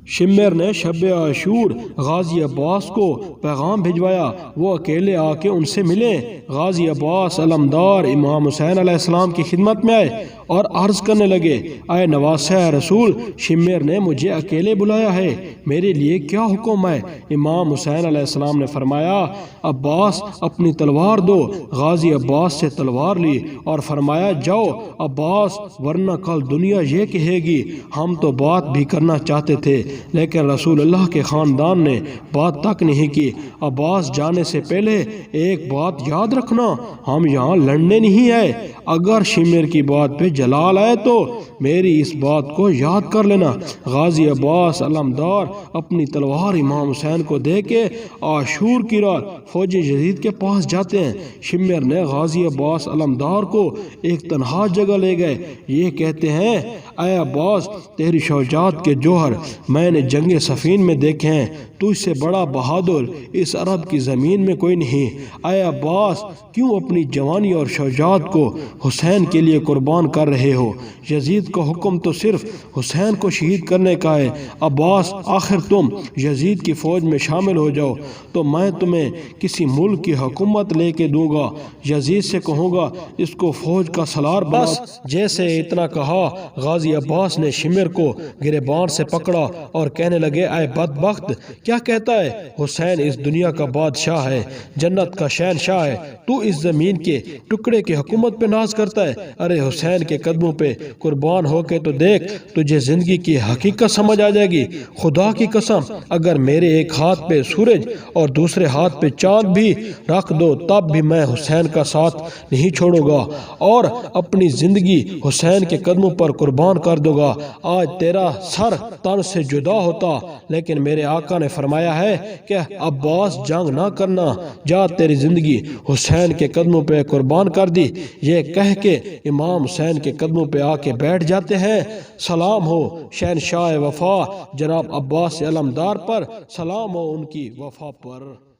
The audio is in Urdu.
شمر نے شب عاشور غازی عباس کو پیغام بھجوایا وہ اکیلے آ کے ان سے ملیں۔ غازی عباس علمدار امام حسین علیہ السلام کی خدمت میں آئے اور عرض کرنے لگے، اے نواسہ رسول، شمر نے مجھے اکیلے بلایا ہے، میرے لیے کیا حکم ہے؟ امام حسین علیہ السلام نے فرمایا، عباس اپنی تلوار دو۔ غازی عباس سے تلوار لی اور فرمایا، جاؤ عباس، ورنہ کل دنیا یہ کہے گی ہم تو بات بھی کرنا چاہتے تھے لیکن رسول اللہ کے خاندان نے بات تک نہیں کی۔ عباس جانے سے پہلے ایک بات یاد رکھنا، ہم یہاں لڑنے نہیں آئے، اگر شمر کی بات پہ جلال آئے تو میری اس بات کو یاد کر لینا۔ غازی عباس علمدار اپنی تلوار امام حسین کو دے کے عاشور کی رات فوج یزید کے پاس جاتے ہیں۔ شمر نے غازی عباس علمدار کو ایک تنہا جگہ لے گئے، یہ کہتے ہیں، اے عباس، تیری شجاعت کے جوہر میں نے جنگ صفین میں دیکھے ہیں، تو اس سے بڑا بہادر اس عرب کی زمین میں کوئی نہیں۔ اے عباس، کیوں اپنی جوانی اور شجاعت کو حسین کے لیے قربان کر رہے ہو؟ یزید کا حکم تو صرف حسین کو شہید کرنے کا ہے۔ عباس، آخر تم یزید کی فوج میں شامل ہو جاؤ تو میں تمہیں کسی ملک کی حکومت لے کے دوں گا، یزید سے کہوں گا اس کو فوج کا سالار بنا۔ جیسے اتنا کہا، غازی عباس نے شمر کو گریبان سے پکڑا اور کہنے لگے، اے بدبخت، کیا کہتا ہے؟ حسین اس دنیا کا بادشاہ ہے، جنت کا شہنشاہ ہے، تو اس زمین کے ٹکڑے کی حکومت پہ ناز کرتا ہے؟ ارے حسین کے قدموں پہ قربان ہو کے تو دیکھ، تجھے زندگی کی حقیقت سمجھ آ جائے گی۔ خدا کی قسم، اگر میرے ایک ہاتھ پہ سورج اور دوسرے ہاتھ پہ چاند بھی رکھ دو تب بھی میں حسین کا ساتھ نہیں چھوڑوں گا اور اپنی زندگی حسین کے قدموں پر قربان کر دوں گا۔ آج تیرا سر تن سے جدا ہوتا، لیکن میرے آقا نے فرمایا ہے کہ عباس جنگ نہ کرنا، جا تیری زندگی حسین کے قدموں پہ قربان کر دی۔ یہ کہہ کے امام حسین کے قدموں پہ آ کے بیٹھ جاتے ہیں۔ سلام ہو شہنشاہ وفا جناب عباس علمدار پر، سلام ہو ان کی وفا پر۔